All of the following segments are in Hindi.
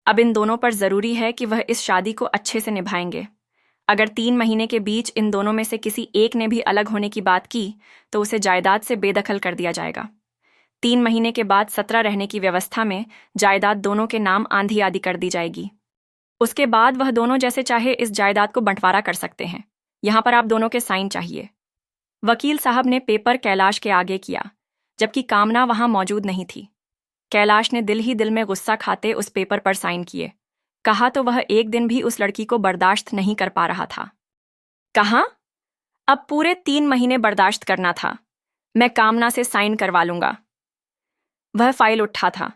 अब इन दोनों पर जरूरी है कि वह इस शादी को अच्छे से निभाएंगे। अगर 3 महीने के बीच इन दोनों में से किसी एक ने भी अलग होने की बात की तो उसे जायदाद से बेदखल कर दिया जाएगा। 3 महीने के बाद 17 रहने की व्यवस्था में जायदाद दोनों के नाम आंधी आदि कर दी जाएगी। उसके बाद वह दोनों जैसे चाहे इस जायदाद को बंटवारा कर सकते हैं। यहां पर आप दोनों के साइन चाहिए। वकील साहब ने पेपर कैलाश के आगे किया, जबकि कामना वहां मौजूद नहीं थी। कैलाश ने दिल ही दिल में गुस्सा खाते उस पेपर पर साइन किए। कहा तो वह एक दिन भी उस लड़की को बर्दाश्त नहीं कर पा रहा था। कहा अब पूरे 3 महीने बर्दाश्त करना था। मैं कामना से साइन करवा लूंगा। वह फाइल उठा था,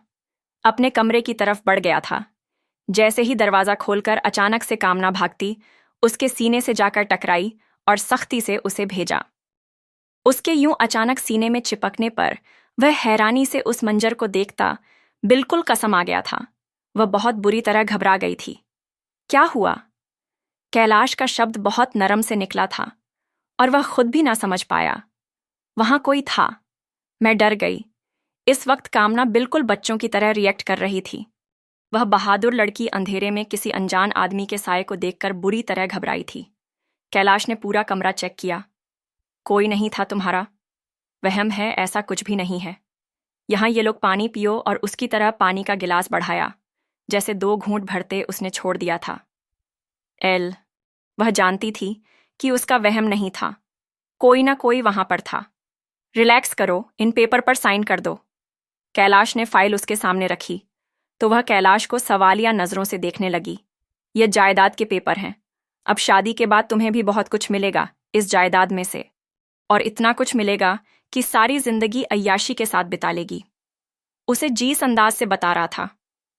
अपने कमरे की तरफ बढ़ गया था। जैसे ही दरवाजा खोलकर अचानक से कामना भागती, उसके सीने से जाकर टकराई और सख्ती से उसे भेजा। उसके यूं अचानक सीने में चिपकने पर वह हैरानी से उस मंजर को देखता बिल्कुल कसम आ गया था। वह बहुत बुरी तरह घबरा गई थी। क्या हुआ? कैलाश का शब्द बहुत नरम से निकला था और वह खुद भी ना समझ पाया। वहां कोई था। मैं डर गई। इस वक्त कामना बिल्कुल बच्चों की तरह रिएक्ट कर रही थी। वह बहादुर लड़की अंधेरे में किसी अनजान आदमी के साये को देखकर बुरी तरह घबराई थी। कैलाश ने पूरा कमरा चेक किया। कोई नहीं था तुम्हारा। वहम है, ऐसा कुछ भी नहीं है। यहां ये लोग पानी पियो, और उसकी तरह पानी का गिलास बढ़ाया, जैसे 2 घूंट भरते उसने छोड़ दिया था। एल, वह जानती थी कि उसका वहम नहीं था। कोई ना कोई वहां पर था। रिलैक्स करो, इन पेपर पर साइन कर दो। कैलाश ने फाइल उसके सामने रखी तो वह कैलाश को सवालिया नजरों से देखने लगी। ये जायदाद के पेपर हैं। अब शादी के बाद तुम्हें भी बहुत कुछ मिलेगा इस जायदाद में से, और इतना कुछ मिलेगा कि सारी जिंदगी अय्याशी के साथ बिता लेगी। उसे जीस अंदाज से बता रहा था।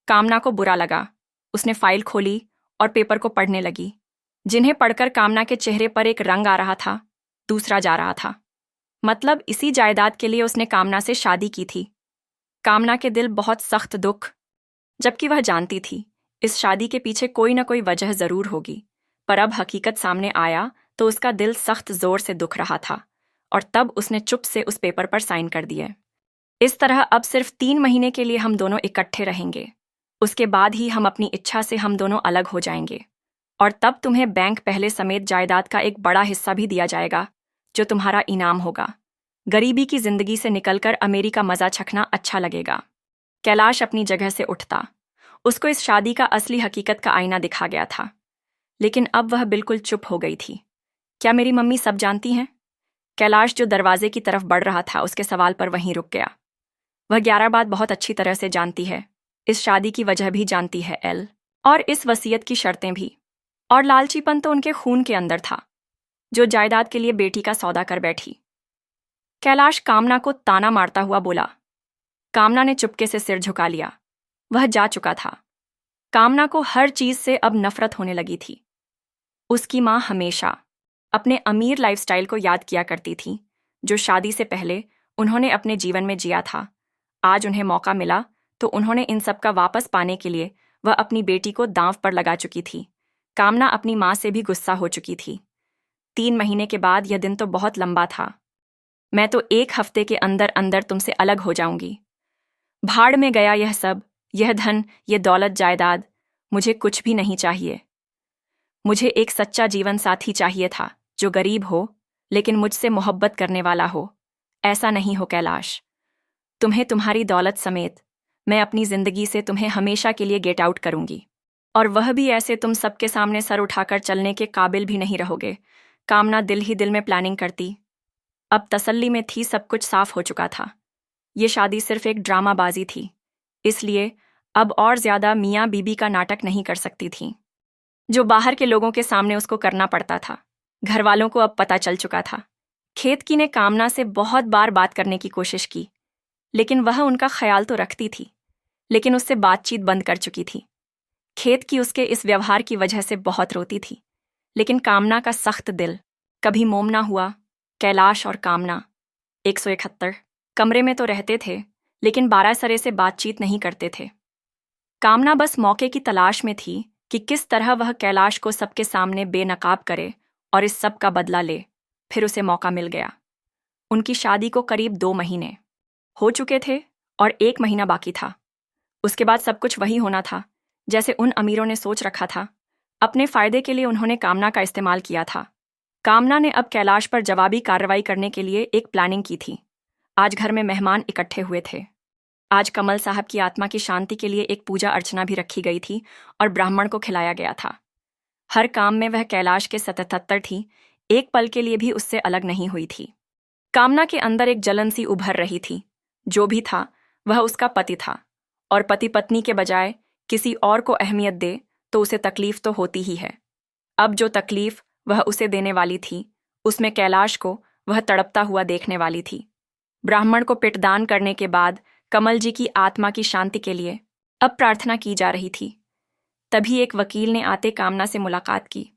कामना को बुरा लगा। उसने फाइल खोली और पेपर को पढ़ने लगी, जिन्हें पढ़कर कामना के चेहरे पर एक रंग आ रहा था, दूसरा जा रहा था। मतलब इसी जायदाद के लिए उसने कामना से शादी की थी। कामना के दिल बहुत सख्त दुख, जबकि वह जानती थी इस शादी के पीछे कोई ना कोई वजह जरूर होगी, पर अब हकीकत सामने आया तो उसका दिल सख्त जोर से दुख रहा था, और तब उसने चुप से उस पेपर पर साइन कर दिए। इस तरह अब सिर्फ 3 महीने के लिए हम दोनों इकट्ठे रहेंगे। उसके बाद ही हम अपनी इच्छा से हम दोनों अलग हो जाएंगे, और तब तुम्हें बैंक पहले समेत जायदाद का एक बड़ा हिस्सा भी दिया जाएगा, जो तुम्हारा इनाम होगा। गरीबी की जिंदगी से निकलकर अमेरिका मजा चखना अच्छा लगेगा। कैलाश अपनी जगह से उठता। उसको इस शादी का असली हकीकत का आईना दिखा गया था, लेकिन अब वह बिल्कुल चुप हो गई थी। क्या मेरी मम्मी सब जानती हैं? कैलाश जो दरवाजे की तरफ बढ़ रहा था, उसके सवाल पर वहीं रुक गया। वह 11 बात बहुत अच्छी तरह से जानती है। इस शादी की वजह भी जानती है एल, और इस वसीयत की शर्तें भी। और लालचीपन तो उनके खून के अंदर था, जो जायदाद के लिए बेटी का सौदा कर बैठी। कैलाश कामना को ताना मारता हुआ बोला। कामना ने चुपके से सिर झुका लिया। वह जा चुका था। कामना को हर चीज से अब नफरत होने लगी थी। उसकी मां हमेशा अपने अमीर लाइफस्टाइल को याद किया करती थी, जो शादी से पहले उन्होंने अपने जीवन में जिया था। आज उन्हें मौका मिला तो उन्होंने इन सब का वापस पाने के लिए वह अपनी बेटी को दांव पर लगा चुकी थी। कामना अपनी मां से भी गुस्सा हो चुकी थी। 3 महीने के बाद यह दिन तो बहुत लंबा था। मैं तो 1 हफ्ते के अंदर अंदर तुमसे अलग हो जाऊंगी। भाड़ में गया यह सब, यह धन, यह दौलत, जायदाद। मुझे कुछ भी नहीं चाहिए। मुझे एक सच्चा जीवन साथी चाहिए था, जो गरीब हो लेकिन मुझसे मोहब्बत करने वाला हो। ऐसा नहीं हो कैलाश। तुम्हें तुम्हारी दौलत समेत मैं अपनी जिंदगी से तुम्हें हमेशा के लिए गेट आउट करूंगी, और वह भी ऐसे तुम सबके सामने सर उठाकर चलने के काबिल भी नहीं रहोगे। कामना दिल ही दिल में प्लानिंग करती। अब तसल्ली में थी, सब कुछ साफ हो चुका था। ये शादी सिर्फ एक ड्रामाबाजी थी, इसलिए अब और ज्यादा मियाँ बीबी का नाटक नहीं कर सकती थी, जो बाहर के लोगों के सामने उसको करना पड़ता था। घर वालों को अब पता चल चुका था। खेतकी ने कामना से बहुत बार बात करने की कोशिश की, लेकिन वह उनका ख्याल तो रखती थी, लेकिन उससे बातचीत बंद कर चुकी थी। खेतकी उसके इस व्यवहार की वजह से बहुत रोती थी, लेकिन कामना का सख्त दिल कभी मोम ना हुआ। कैलाश और कामना 171 कमरे में तो रहते थे, लेकिन 12 सरे से बातचीत नहीं करते थे। कामना बस मौके की तलाश में थी कि किस तरह वह कैलाश को सबके सामने बेनकाब करे और इस सब का बदला ले। फिर उसे मौका मिल गया। उनकी शादी को करीब 2 महीने हो चुके थे और 1 महीना बाकी था। उसके बाद सब कुछ वही होना था जैसे उन अमीरों ने सोच रखा था। अपने फायदे के लिए उन्होंने कामना का इस्तेमाल किया था। कामना ने अब कैलाश पर जवाबी कार्रवाई करने के लिए एक प्लानिंग की थी। आज घर में मेहमान इकट्ठे हुए थे। आज कमल साहब की आत्मा की शांति के लिए एक पूजा अर्चना भी रखी गई थी और ब्राह्मण को खिलाया गया था। हर काम में वह कैलाश के सतहत्तर थी, एक पल के लिए भी उससे अलग नहीं हुई थी। कामना के अंदर एक जलन सी उभर रही थी। जो भी था वह उसका पति था, और पति पत्नी के बजाय किसी और को अहमियत दे तो उसे तकलीफ तो होती ही है। अब जो तकलीफ वह उसे देने वाली थी, उसमें कैलाश को वह तड़पता हुआ देखने वाली थी। ब्राह्मण को पिंडदान करने के बाद कमल जी की आत्मा की शांति के लिए अब प्रार्थना की जा रही थी। तभी एक वकील ने आते कामना से मुलाकात की।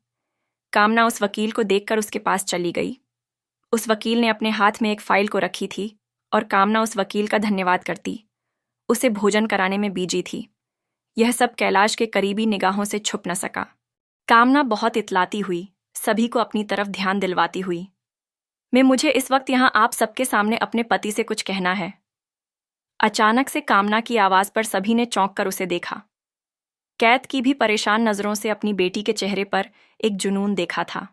कामना उस वकील को देखकर उसके पास चली गई। उस वकील ने अपने हाथ में एक फाइल को रखी थी और कामना उस वकील का धन्यवाद करती। उसे भोजन कराने में बीजी थी। यह सब कैलाश के करीबी निगाहों से छुप न सका। कामना बहुत इतलाती हुई, सभी को अपनी तरफ ध्यान दिलवाती हुई, मुझे इस वक्त यहाँ आप सबके सामने अपने पति से कुछ कहना है। अचानक से कामना की आवाज पर सभी ने चौंक कर उसे देखा। कैद की भी परेशान नजरों से अपनी बेटी के चेहरे पर एक जुनून देखा था।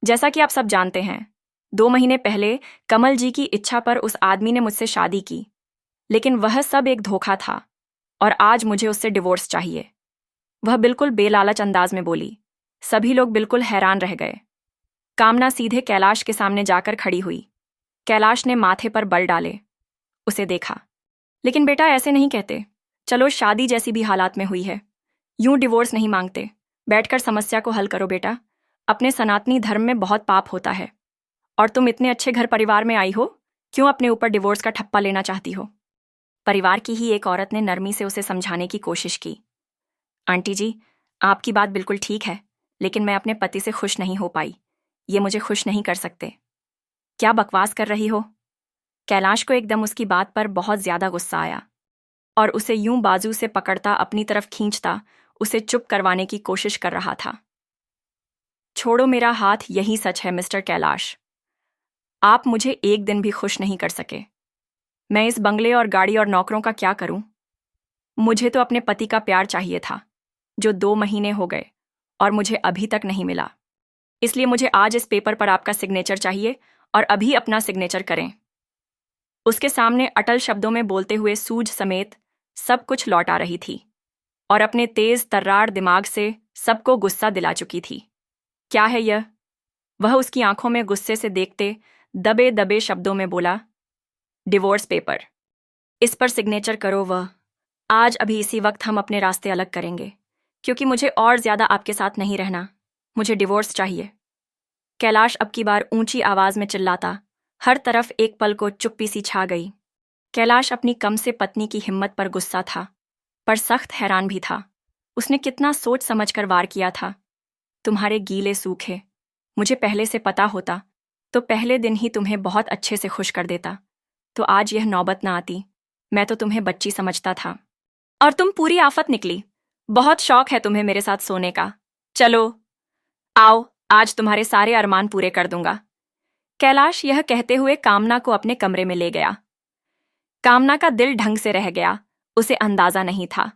जैसा कि आप सब जानते हैं, 2 महीने पहले कमल जी की इच्छा पर उस आदमी ने मुझसे शादी की, लेकिन वह सब एक धोखा था और आज मुझे उससे डिवोर्स चाहिए। वह बिल्कुल बेलालच अंदाज में बोली। सभी लोग बिल्कुल हैरान रह गए। कामना सीधे कैलाश के सामने जाकर खड़ी हुई। कैलाश ने माथे पर बल डाले उसे देखा। लेकिन बेटा, ऐसे नहीं कहते। चलो, शादी जैसी भी हालात में हुई है, यूं डिवोर्स नहीं मांगते। बैठकर समस्या को हल करो बेटा। अपने सनातनी धर्म में बहुत पाप होता है, और तुम इतने अच्छे घर परिवार में आई हो, क्यों अपने ऊपर डिवोर्स का ठप्पा लेना चाहती हो? परिवार की ही एक औरत ने नरमी से उसे समझाने की कोशिश की। आंटी जी, आपकी बात बिल्कुल ठीक है, लेकिन मैं अपने पति से खुश नहीं हो पाई। ये मुझे खुश नहीं कर सकते। क्या बकवास कर रही हो? कैलाश को एकदम उसकी बात पर बहुत ज्यादा गुस्सा आया और उसे यूं बाजू से पकड़ता अपनी तरफ खींचता उसे चुप करवाने की कोशिश कर रहा था। छोड़ो मेरा हाथ, यही सच है मिस्टर कैलाश। आप मुझे एक दिन भी खुश नहीं कर सके। मैं इस बंगले और गाड़ी और नौकरों का क्या करूं? मुझे तो अपने पति का प्यार चाहिए था, जो 2 महीने हो गए और मुझे अभी तक नहीं मिला। इसलिए मुझे आज इस पेपर पर आपका सिग्नेचर चाहिए, और अभी अपना सिग्नेचर करें। उसके सामने अटल शब्दों में बोलते हुए सूझ समेत सब कुछ लौट आ रही थी और अपने तेज तर्रार दिमाग से सबको गुस्सा दिला चुकी थी। क्या है यह? वह उसकी आंखों में गुस्से से देखते दबे दबे शब्दों में बोला, डिवोर्स पेपर। इस पर सिग्नेचर करो। वह आज अभी इसी वक्त हम अपने रास्ते अलग करेंगे, क्योंकि मुझे और ज्यादा आपके साथ नहीं रहना। मुझे डिवोर्स चाहिए। कैलाश अब की बार ऊंची आवाज में चिल्लाता। हर तरफ एक पल को चुप्पी सी छा गई। कैलाश अपनी कम से पत्नी की हिम्मत पर गुस्सा था, पर सख्त हैरान भी था। उसने कितना सोच समझकर वार किया था। तुम्हारे गीले सूखे, मुझे पहले से पता होता तो पहले दिन ही तुम्हें बहुत अच्छे से खुश कर देता, तो आज यह नौबत ना आती। मैं तो तुम्हें बच्ची समझता था, और तुम पूरी आफत निकली। बहुत शौक है तुम्हें मेरे साथ सोने का। चलो आओ, आज तुम्हारे सारे अरमान पूरे कर दूंगा। कैलाश यह कहते हुए कामना को अपने कमरे में ले गया। कामना का दिल ढंग से रह गया। उसे अंदाजा नहीं था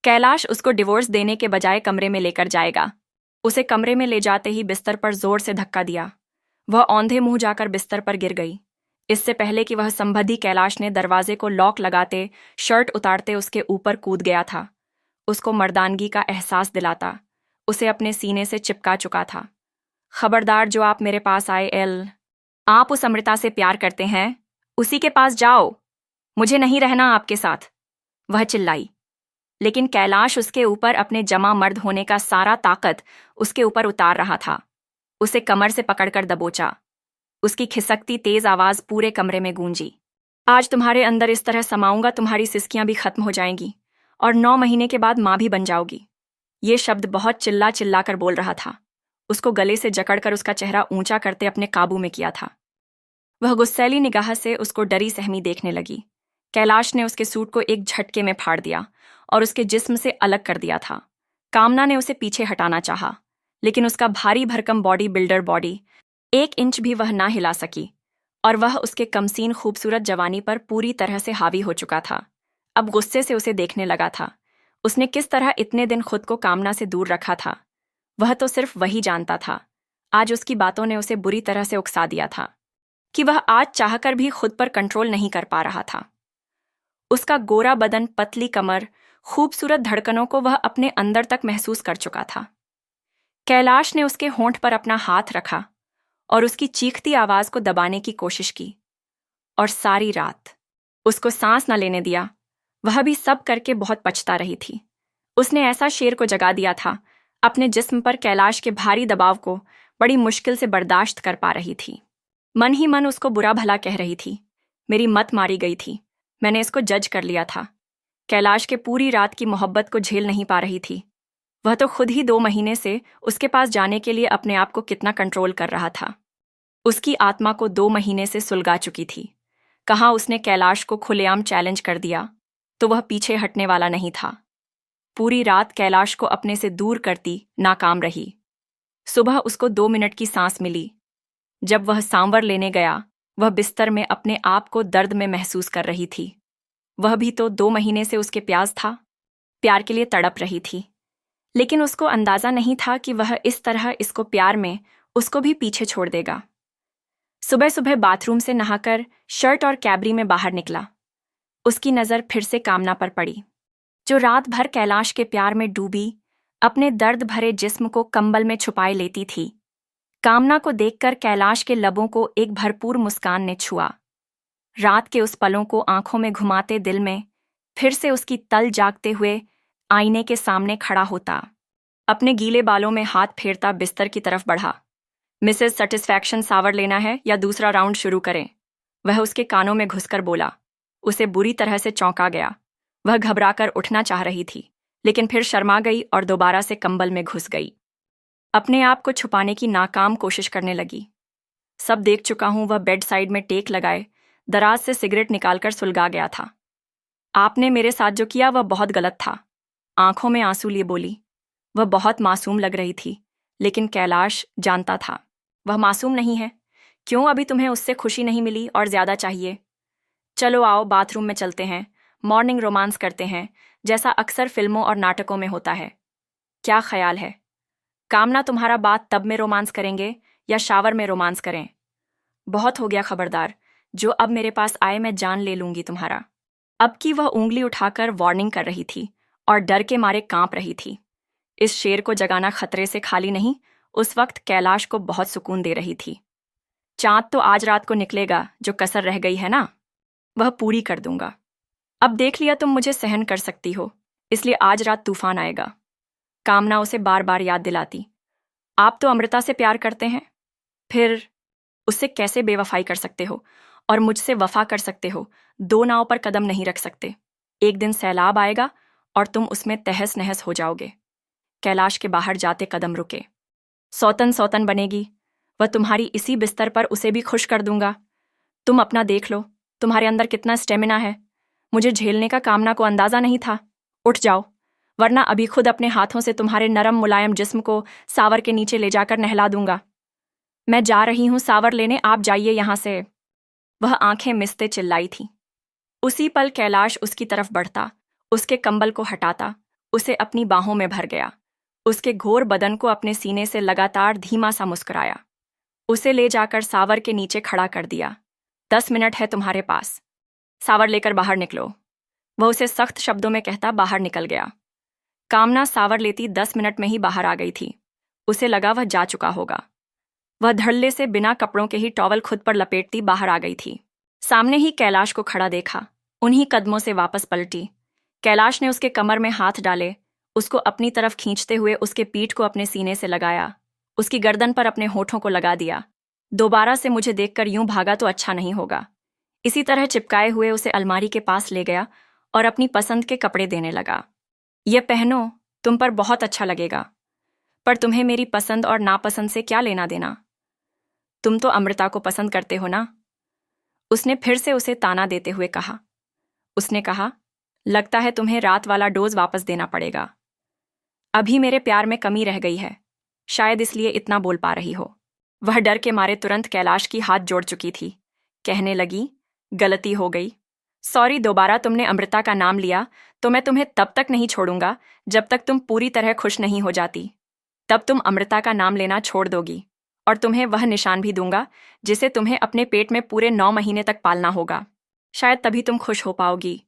कैलाश उसको डिवोर्स देने के बजाय कमरे में लेकर जाएगा। उसे कमरे में ले जाते ही बिस्तर पर जोर से धक्का दिया। वह औंधे मुंह जाकर बिस्तर पर गिर गई। इससे पहले कि वह संबंधी, कैलाश ने दरवाजे को लॉक लगाते, शर्ट उतारते उसके ऊपर कूद गया था। उसको मर्दानगी का एहसास दिलाता उसे अपने सीने से चिपका चुका था। खबरदार, जो आप मेरे पास आए, आप उस अमृता से प्यार करते हैं, उसी के पास जाओ। मुझे नहीं रहना आपके साथ, वह चिल्लाई। लेकिन कैलाश उसके ऊपर अपने जमा मर्द होने का सारा ताकत उसके ऊपर उतार रहा था। उसे कमर से पकड़कर दबोचा। उसकी खिसकती तेज आवाज पूरे कमरे में गूंजी। आज तुम्हारे अंदर इस तरह समाऊंगा, तुम्हारी सिसकियां भी खत्म हो जाएंगी और 9 महीने के बाद मां भी बन जाओगी। ये शब्द बहुत चिल्ला चिल्ला कर बोल रहा था। उसको गले से जकड़कर उसका चेहरा ऊंचा करते अपने काबू में किया था। वह गुस्सैली निगाह से उसको डरी सहमी देखने लगी। कैलाश ने उसके सूट को एक झटके में फाड़ दिया और उसके जिस्म से अलग कर दिया था। कामना ने उसे पीछे हटाना चाहा, लेकिन उसका भारी भरकम बॉडी बिल्डर बॉडी 1 इंच भी वह ना हिला सकी, और वह उसके कमसीन खूबसूरत जवानी पर पूरी तरह से हावी हो चुका था। अब गुस्से से उसे देखने लगा था। उसने किस तरह इतने दिन खुद को कामना से दूर रखा था, वह तो सिर्फ वही जानता था। आज उसकी बातों ने उसे बुरी तरह से उकसा दिया था कि वह आज चाहकर भी खुद पर कंट्रोल नहीं कर पा रहा था। उसका गोरा बदन, पतली कमर, खूबसूरत धड़कनों को वह अपने अंदर तक महसूस कर चुका था। कैलाश ने उसके होंठ पर अपना हाथ रखा और उसकी चीखती आवाज को दबाने की कोशिश की, और सारी रात उसको सांस न लेने दिया। वह भी सब करके बहुत पछता रही थी। उसने ऐसा शेर को जगा दिया था, अपने जिस्म पर कैलाश के भारी दबाव को बड़ी मुश्किल से बर्दाश्त कर पा रही थी। मन ही मन उसको बुरा भला कह रही थी, मेरी मत मारी गई थी, मैंने इसको जज कर लिया था। कैलाश के पूरी रात की मोहब्बत को झेल नहीं पा रही थी। वह तो खुद ही 2 महीने से उसके पास जाने के लिए अपने आप को कितना कंट्रोल कर रहा था। उसकी आत्मा को 2 महीने से सुलगा चुकी थी। कहाँ उसने कैलाश को खुलेआम चैलेंज कर दिया तो वह पीछे हटने वाला नहीं था। पूरी रात कैलाश को अपने से दूर करती नाकाम रही। सुबह उसको 2 मिनट की सांस मिली। जब वह सांवर लेने गया, वह बिस्तर में अपने आप को दर्द में महसूस कर रही थी। वह भी तो 2 महीने से उसके प्यार के लिए तड़प रही थी, लेकिन उसको अंदाजा नहीं था कि वह इस तरह इसको प्यार में उसको भी पीछे छोड़ देगा। सुबह सुबह बाथरूम से नहाकर शर्ट और कैबरी में बाहर निकला। उसकी नज़र फिर से कामना पर पड़ी, जो रात भर कैलाश के प्यार में डूबी अपने दर्द भरे जिस्म को कंबल में छुपाए लेती थी। कामना को देखकर कैलाश के लबों को एक भरपूर मुस्कान ने छुआ। रात के उस पलों को आंखों में घुमाते दिल में फिर से उसकी तल जागते हुए आईने के सामने खड़ा होता। अपने गीले बालों में हाथ फेरता बिस्तर की तरफ बढ़ा। मिसेस सेटिस्फैक्शन, सावर लेना है या दूसरा राउंड शुरू करें? वह उसके कानों में घुसकर बोला। उसे बुरी तरह से चौंका गया। वह घबराकर उठना चाह रही थी, लेकिन फिर शर्मा गई और दोबारा से कंबल में घुस गई। अपने आप को छुपाने की नाकाम कोशिश करने लगी। सब देख चुका हूं, वह बेड साइड में टेक लगाए दराज से सिगरेट निकालकर सुलगा गया था। आपने मेरे साथ जो किया वह बहुत गलत था, आंखों में आंसू लिए बोली। वह बहुत मासूम लग रही थी, लेकिन कैलाश जानता था वह मासूम नहीं है। क्यों अभी तुम्हें उससे खुशी नहीं मिली और ज्यादा चाहिए? चलो आओ बाथरूम में चलते हैं, मॉर्निंग रोमांस करते हैं, जैसा अक्सर फिल्मों और नाटकों में होता है। क्या ख्याल है? कामना, तुम्हारा बात तब में रोमांस करेंगे या शावर में रोमांस करें? बहुत हो गया, खबरदार, जो अब मेरे पास आए मैं जान ले लूंगी तुम्हारा। अब की वह उंगली उठाकर वार्निंग कर रही थी और डर के मारे कांप रही थी। इस शेर को जगाना खतरे से खाली नहीं, उस वक्त कैलाश को बहुत सुकून दे रही थी। चांद तो आज रात को निकलेगा, जो कसर रह गई है ना, वह पूरी कर दूंगा। अब देख लिया तुम मुझे सहन कर सकती हो, इसलिए आज रात तूफान आएगा। कामना उसे बार बार याद दिलाती। आप तो अमृता से प्यार करते हैं, फिर उससे कैसे बेवफाई कर सकते हो और मुझसे वफा कर सकते हो? 2 नाव पर कदम नहीं रख सकते। एक दिन सैलाब आएगा और तुम उसमें तहस नहस हो जाओगे। कैलाश के बाहर जाते कदम रुके। सौतन सौतन बनेगी, वह तुम्हारी इसी बिस्तर पर उसे भी खुश कर दूंगा। तुम अपना देख लो, तुम्हारे अंदर कितना स्टेमिना है। मुझे झेलने का कामना को अंदाजा नहीं था। उठ जाओ, वरना अभी खुद अपने हाथों से तुम्हारे नरम मुलायम जिस्म को सावर के नीचे ले जाकर नहला दूंगा। मैं जा रही हूं सावर लेने, आप जाइए यहां से। वह आंखें मिसते चिल्लाई थी। उसी पल कैलाश उसकी तरफ बढ़ता, उसके कंबल को हटाता, उसे अपनी बाहों में भर गया। उसके घोर बदन को अपने सीने से लगातार धीमा सा मुस्कुराया। उसे ले जाकर सावर के नीचे खड़ा कर दिया। 10 मिनट है तुम्हारे पास, सावर लेकर बाहर निकलो। वह उसे सख्त शब्दों में कहता बाहर निकल गया। कामना सावर लेती 10 मिनट में ही बाहर आ गई थी। उसे लगा वह जा चुका होगा। वह धड़ल्ले से बिना कपड़ों के ही टॉवल खुद पर लपेटती बाहर आ गई थी। सामने ही कैलाश को खड़ा देखा। उन्हीं कदमों से वापस पलटी। कैलाश ने उसके कमर में हाथ डाले, उसको अपनी तरफ खींचते हुए उसके पीठ को अपने सीने से लगाया, उसकी गर्दन पर अपने होठों को लगा दिया। दोबारा से मुझे देखकर यूं भागा तो अच्छा नहीं होगा। इसी तरह चिपकाए हुए उसे अलमारी के पास ले गया और अपनी पसंद के कपड़े देने लगा। ये पहनो, तुम पर बहुत अच्छा लगेगा। पर तुम्हें मेरी पसंद और नापसंद से क्या लेना देना? तुम तो अमृता को पसंद करते हो ना? उसने फिर से उसे ताना देते हुए कहा। उसने कहा, लगता है तुम्हें रात वाला डोज वापस देना पड़ेगा। अभी मेरे प्यार में कमी रह गई है, शायद इसलिए इतना बोल पा रही हो। वह डर के मारे तुरंत कैलाश की हाथ जोड़ चुकी थी। कहने लगी, गलती हो गई, सॉरी, दोबारा तुमने अमृता का नाम लिया तो मैं तुम्हें तब तक नहीं छोड़ूंगा जब तक तुम पूरी तरह खुश नहीं हो जाती। तब तुम अमृता का नाम लेना छोड़ दोगी और तुम्हें वह निशान भी दूंगा जिसे तुम्हें अपने पेट में पूरे 9 महीने तक पालना होगा। शायद तभी तुम खुश हो पाओगी।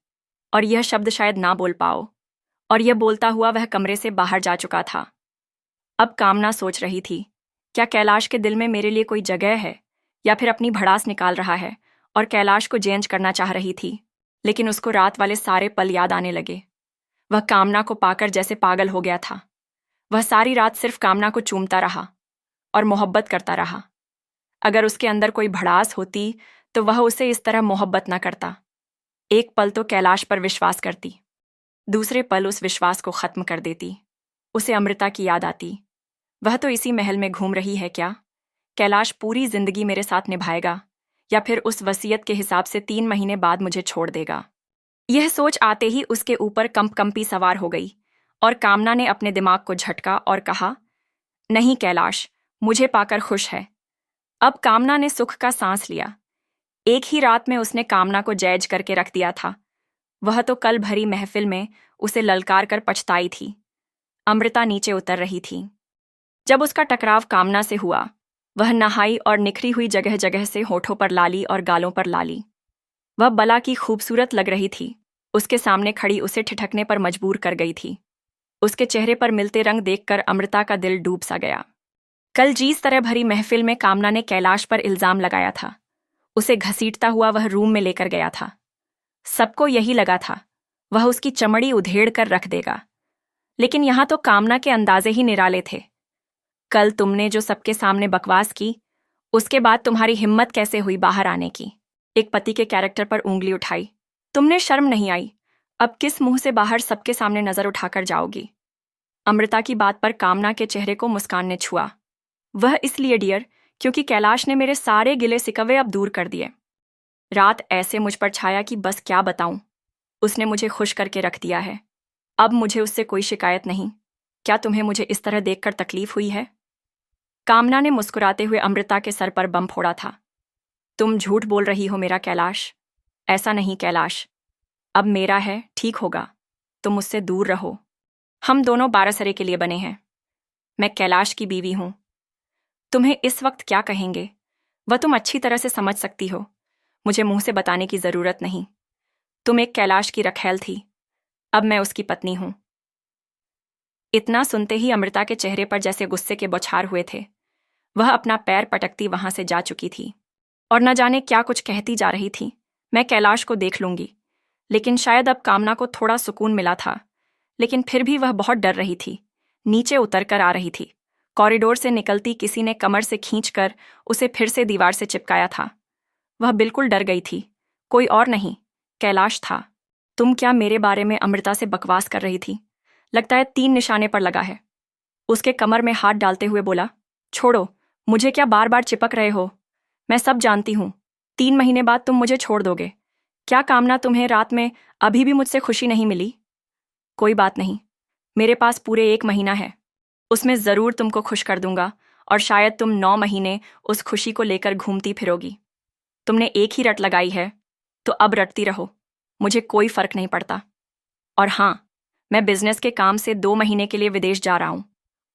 और यह शब्द शायद ना बोल पाओ। और यह बोलता हुआ वह कमरे से बाहर जा चुका था। अब कामना सोच रही थी, क्या कैलाश के दिल में मेरे लिए कोई जगह है, या फिर अपनी भड़ास निकाल रहा है और कैलाश को चेंज करना चाह रही थी। लेकिन उसको रात वाले सारे पल याद आने लगे। वह कामना को पाकर जैसे पागल हो गया था। वह सारी रात सिर्फ कामना को चूमता रहा और मोहब्बत करता रहा। अगर उसके अंदर कोई भड़ास होती तो वह उसे इस तरह मोहब्बत न करता। एक पल तो कैलाश पर विश्वास करती, दूसरे पल उस विश्वास को खत्म कर देती। उसे अमृता की याद आती। वह तो इसी महल में घूम रही है क्या? कैलाश पूरी जिंदगी मेरे साथ निभाएगा या फिर उस वसीयत के हिसाब से 3 महीने बाद मुझे छोड़ देगा? यह सोच आते ही उसके ऊपर कंपकंपी सवार हो गई और कामना ने अपने दिमाग को झटका और कहा, नहीं कैलाश, मुझे पाकर खुश है। अब कामना ने सुख का सांस लिया। एक ही रात में उसने कामना को जैज करके रख दिया था। वह तो कल भरी महफिल में उसे ललकार कर पछताई थी। अमृता नीचे उतर रही थी। जब उसका टकराव कामना से हुआ, वह नहाई और निखरी हुई जगह जगह से होठों पर लाली और गालों पर लाली। वह बला की खूबसूरत लग रही थी। उसके सामने खड़ी उसे ठिठकने पर मजबूर कर गई थी। उसके चेहरे पर मिलते रंग देखकर अमृता का दिल डूब सा गया। कल जिस तरह भरी महफिल में कामना ने कैलाश पर इल्जाम लगाया था, उसे घसीटता हुआ वह रूम में लेकर गया था। सबको यही लगा था, वह उसकी चमड़ी उधेड़ कर रख देगा। लेकिन यहां तो कामना के अंदाजे ही निराले थे। कल तुमने जो सबके सामने बकवास की, उसके बाद तुम्हारी हिम्मत कैसे हुई बाहर आने की? एक पति के कैरेक्टर पर उंगली उठाई। तुमने शर्म नहीं आई? अब किस मुंह से बाहर सबके सामने नजर उठाकर जाओगी? अमृता की बात पर कामना के चेहरे को मुस्कान ने छुआ। वह इसलिए डियर, क्योंकि कैलाश ने मेरे सारे गिले सिकवे अब दूर कर दिए। रात ऐसे मुझ पर छाया कि बस क्या बताऊं। उसने मुझे खुश करके रख दिया है। अब मुझे उससे कोई शिकायत नहीं। क्या तुम्हें मुझे इस तरह देखकर तकलीफ हुई है? कामना ने मुस्कुराते हुए अमृता के सर पर बम फोड़ा था। तुम झूठ बोल रही हो मेरा कैलाश। ऐसा नहीं कैलाश, अब मेरा है, ठीक होगा। तुम मुझसे दूर रहो। हम दोनों 12 सरे के लिए बने हैं। मैं कैलाश की बीवी हूं। तुम्हें इस वक्त क्या कहेंगे वह तुम अच्छी तरह से समझ सकती हो। मुझे मुंह से बताने की जरूरत नहीं। तुम एक कैलाश की रखैल थी, अब मैं उसकी पत्नी हूं। इतना सुनते ही अमृता के चेहरे पर जैसे गुस्से के बौछार हुए थे। वह अपना पैर पटकती वहां से जा चुकी थी और न जाने क्या कुछ कहती जा रही थी। मैं कैलाश को देख लूंगी। लेकिन शायद अब कामना को थोड़ा सुकून मिला था, लेकिन फिर भी वह बहुत डर रही थी। नीचे उतर कर आ रही थी। कॉरिडोर से निकलती किसी ने कमर से खींचकर उसे फिर से दीवार से चिपकाया था। वह बिल्कुल डर गई थी। कोई और नहीं, कैलाश था। तुम क्या मेरे बारे में अमृता से बकवास कर रही थी? लगता है 3 निशाने पर लगा है। उसके कमर में हाथ डालते हुए बोला, छोड़ो, मुझे क्या बार बार चिपक रहे हो? मैं सब जानती हूं। 3 महीने बाद तुम मुझे छोड़ दोगे। क्या कामना तुम्हें रात में अभी भी मुझसे खुशी नहीं मिली? कोई बात नहीं, मेरे पास पूरे 1 महीना है। उसमें जरूर तुमको खुश कर दूंगा और शायद तुम 9 महीने उस खुशी को लेकर घूमती फिरोगी। तुमने एक ही रट लगाई है तो अब रटती रहो, मुझे कोई फर्क नहीं पड़ता। और हाँ, मैं बिजनेस के काम से 2 महीने के लिए विदेश जा रहा हूं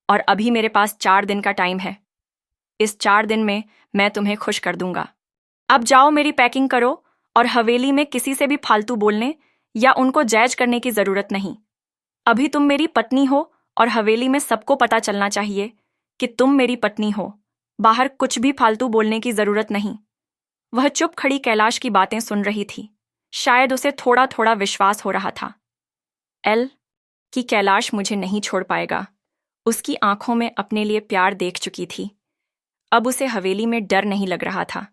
और अभी मेरे पास 4 दिन का टाइम है। इस 4 दिन में मैं तुम्हें खुश कर दूंगा। अब जाओ, मेरी पैकिंग करो और हवेली में किसी से भी फालतू बोलने या उनको जैज करने की जरूरत नहीं। अभी तुम मेरी पत्नी हो और हवेली में सबको पता चलना चाहिए कि तुम मेरी पत्नी हो। बाहर कुछ भी फालतू बोलने की जरूरत नहीं। वह चुप खड़ी कैलाश की बातें सुन रही थी। शायद उसे थोड़ा थोड़ा विश्वास हो रहा था कि कैलाश मुझे नहीं छोड़ पाएगा। उसकी आंखों में अपने लिए प्यार देख चुकी थी। अब उसे हवेली में डर नहीं लग रहा था।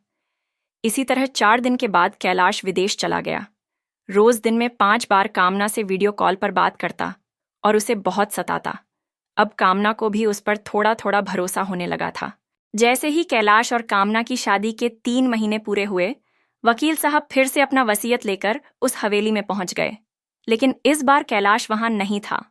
इसी तरह 4 दिन के बाद कैलाश विदेश चला गया। रोज दिन में 5 बार कामना से वीडियो कॉल पर बात करता और उसे बहुत सताता। अब कामना को भी उस पर थोड़ा थोड़ा भरोसा होने लगा था। जैसे ही कैलाश और कामना की शादी के 3 महीने पूरे हुए, वकील साहब फिर से अपना वसीयत लेकर उस हवेली में पहुंच गए। लेकिन इस बार कैलाश वहां नहीं था।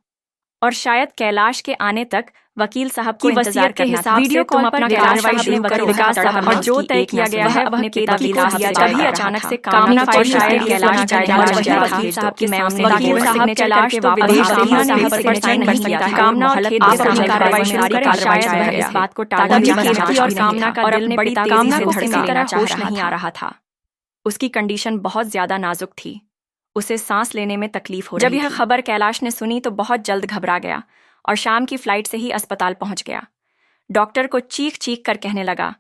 और शायद कैलाश के आने तक वकील साहब को इंतजार के हिसाब वीडियो कॉल पर कार्रवाई शुरू करो विकास साहब और जो तय किया गया है अपने पिता वकील साहब तभी अचानक से कामना पर शायद कैलाश वकील साहब के सामने वकील साहब कैलाश के विदेश पर साइन कर सकता है कामना और खेद अपनी कार्रवाई शुरू करें शायद वह इस बात को टाला और कामना का दिल बड़ी कामना को किसी तरह होश नहीं आ रहा था। उसकी कंडीशन बहुत ज्यादा नाजुक थी, उसे सांस लेने में तकलीफ हो रही थी। जब यह खबर कैलाश ने सुनी तो बहुत जल्द घबरा गया और शाम की फ्लाइट से ही अस्पताल पहुंच गया। डॉक्टर को चीख चीख कर कहने लगा,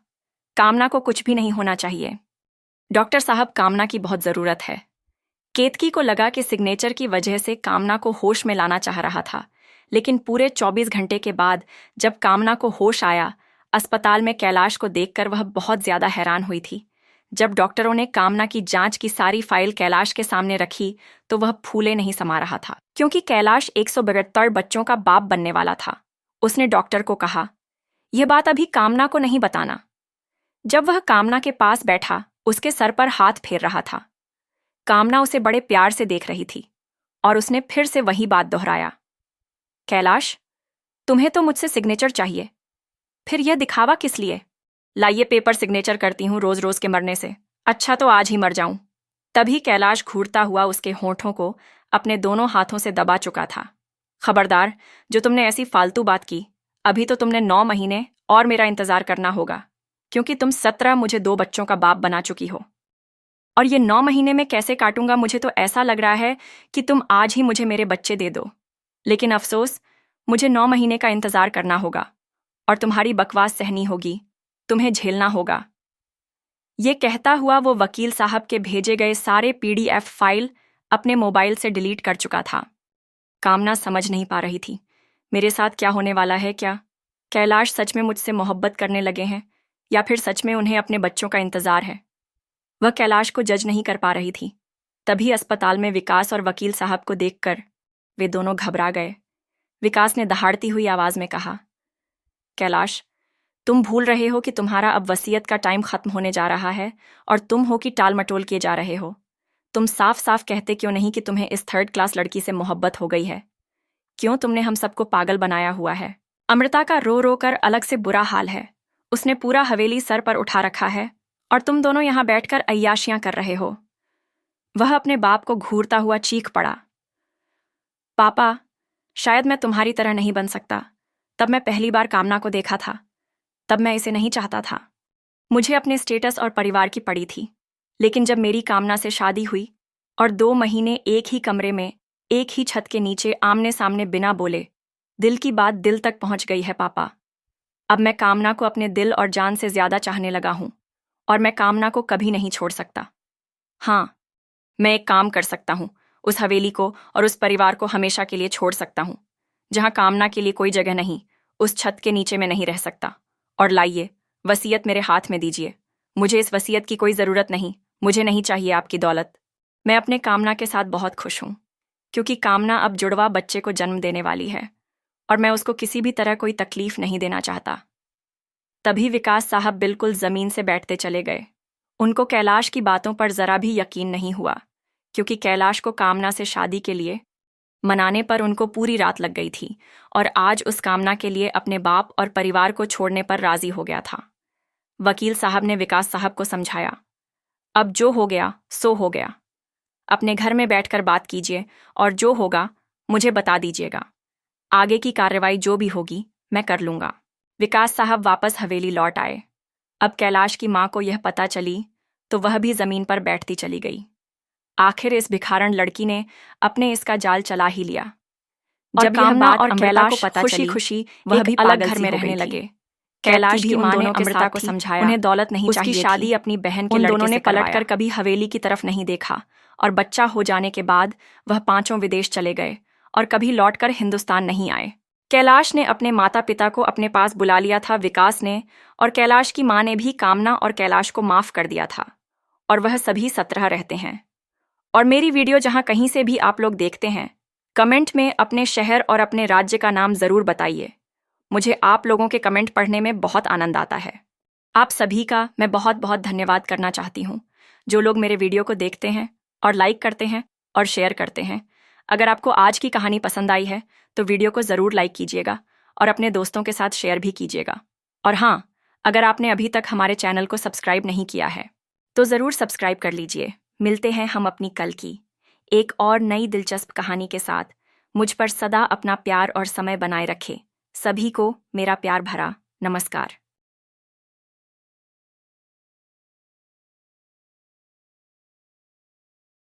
कामना को कुछ भी नहीं होना चाहिए। डॉक्टर साहब, कामना की बहुत जरूरत है। केतकी को लगा कि सिग्नेचर की वजह से कामना को होश में लाना चाह रहा था, लेकिन पूरे 24 घंटे के बाद जब कामना को होश आया, अस्पताल में कैलाश को देखकर वह बहुत ज्यादा हैरान हुई थी। जब डॉक्टरों ने कामना की जांच की सारी फाइल कैलाश के सामने रखी तो वह फूले नहीं समा रहा था, क्योंकि कैलाश 172 बच्चों का बाप बनने वाला था। उसने डॉक्टर को कहा, यह बात अभी कामना को नहीं बताना। जब वह कामना के पास बैठा, उसके सर पर हाथ फेर रहा था। कामना उसे बड़े प्यार से देख रही थी और उसने फिर से वही बात दोहराया, कैलाश, तुम्हें तो मुझसे सिग्नेचर चाहिए, फिर यह दिखावा किस लिए? लाइए पेपर, सिग्नेचर करती हूं रोज रोज के मरने से। अच्छा तो आज ही मर जाऊं। तभी कैलाश घूरता हुआ उसके होठों को अपने दोनों हाथों से दबा चुका था। खबरदार, जो तुमने ऐसी फालतू बात की, अभी तो तुमने 9 महीने और मेरा इंतजार करना होगा, क्योंकि तुम 17 मुझे 2 बच्चों का बाप बना चुकी हो। और ये 9 महीने में कैसे काटूंगा? मुझे तो ऐसा लग रहा है कि तुम आज ही मुझे मेरे बच्चे दे दो, लेकिन अफसोस, मुझे 9 महीने का इंतजार करना होगा और तुम्हारी बकवास सहनी होगी, तुम्हें झेलना होगा। ये कहता हुआ वो वकील साहब के भेजे गए सारे PDF फाइल अपने मोबाइल से डिलीट कर चुका था। कामना समझ नहीं पा रही थी, मेरे साथ क्या होने वाला है? क्या कैलाश सच में मुझसे मोहब्बत करने लगे हैं या फिर सच में उन्हें अपने बच्चों का इंतजार है? वह कैलाश को जज नहीं कर पा रही थी। तभी अस्पताल में विकास और वकील साहब को देखकर वे दोनों घबरा गए। विकास ने दहाड़ती हुई आवाज में कहा, कैलाश, तुम भूल रहे हो कि तुम्हारा अब वसीयत का टाइम खत्म होने जा रहा है और तुम हो कि टाल मटोल किए जा रहे हो। तुम साफ साफ कहते क्यों नहीं कि तुम्हें इस 3rd क्लास लड़की से मोहब्बत हो गई है? क्यों तुमने हम सबको पागल बनाया हुआ है? अमृता का रो रो कर अलग से बुरा हाल है। उसने पूरा हवेली सर पर उठा रखा है और तुम दोनों यहां बैठकर अय्याशियां कर रहे हो। वह अपने बाप को घूरता हुआ चीख पड़ा, पापा, शायद मैं तुम्हारी तरह नहीं बन सकता। तब मैं पहली बार कामना को देखा था, तब मैं इसे नहीं चाहता था। मुझे अपने स्टेटस और परिवार की पड़ी थी, लेकिन जब मेरी कामना से शादी हुई और 2 महीने एक ही कमरे में, एक ही छत के नीचे आमने सामने बिना बोले, दिल की बात दिल तक पहुंच गई है पापा। अब मैं कामना को अपने दिल और जान से ज्यादा चाहने लगा हूं और मैं कामना को कभी नहीं छोड़ सकता। हाँ, मैं एक काम कर सकता हूं, उस हवेली को और उस परिवार को हमेशा के लिए छोड़ सकता हूं। जहां कामना के लिए कोई जगह नहीं, उस छत के नीचे मैं नहीं रह सकता। और लाइए, वसीयत मेरे हाथ में दीजिए। मुझे इस वसीयत की कोई ज़रूरत नहीं, मुझे नहीं चाहिए आपकी दौलत। मैं अपने कामना के साथ बहुत खुश हूँ, क्योंकि कामना अब जुड़वा बच्चे को जन्म देने वाली है और मैं उसको किसी भी तरह कोई तकलीफ नहीं देना चाहता। तभी विकास साहब बिल्कुल ज़मीन से बैठते चले गए। उनको कैलाश की बातों पर ज़रा भी यकीन नहीं हुआ, क्योंकि कैलाश को कामना से शादी के लिए मनाने पर उनको पूरी रात लग गई थी और आज उस कामना के लिए अपने बाप और परिवार को छोड़ने पर राजी हो गया था। वकील साहब ने विकास साहब को समझाया, अब जो हो गया सो हो गया। अपने घर में बैठकर बात कीजिए और जो होगा मुझे बता दीजिएगा। आगे की कार्रवाई जो भी होगी मैं कर लूंगा। विकास साहब वापस हवेली लौट आए। अब कैलाश की मां को यह पता चली तो वह भी जमीन पर बैठती चली गई। आखिर इस भिखारन लड़की ने अपने इसका जाल चला ही लिया। जब कामना और कैलाश को पता चली, खुशी वह भी अलग घर में रहने लगे। कैलाश की मां ने अमृता को समझाया, उन्हें दौलत नहीं चाहिए, उसकी शादी अपनी बहन के लड़के से पलटकर कभी हवेली की तरफ नहीं देखा और बच्चा हो जाने के बाद वह 5 विदेश चले गए और कभी लौटकर हिंदुस्तान नहीं आए। कैलाश ने अपने माता पिता को अपने पास बुला लिया था, विकास ने और कैलाश की मां ने भी कामना और कैलाश को माफ कर दिया था और वह सभी 17 रहते हैं। और मेरी वीडियो जहां कहीं से भी आप लोग देखते हैं, कमेंट में अपने शहर और अपने राज्य का नाम जरूर बताइए। मुझे आप लोगों के कमेंट पढ़ने में बहुत आनंद आता है। आप सभी का मैं बहुत बहुत धन्यवाद करना चाहती हूँ, जो लोग मेरे वीडियो को देखते हैं और लाइक करते हैं और शेयर करते हैं। अगर आपको आज की कहानी पसंद आई है तो वीडियो को ज़रूर लाइक कीजिएगा और अपने दोस्तों के साथ शेयर भी कीजिएगा। और हाँ, अगर आपने अभी तक हमारे चैनल को सब्सक्राइब नहीं किया है तो ज़रूर सब्सक्राइब कर लीजिए। मिलते हैं हम अपनी कल की एक और नई दिलचस्प कहानी के साथ। मुझ पर सदा अपना प्यार और समय बनाए रखें। सभी को मेरा प्यार भरा नमस्कार।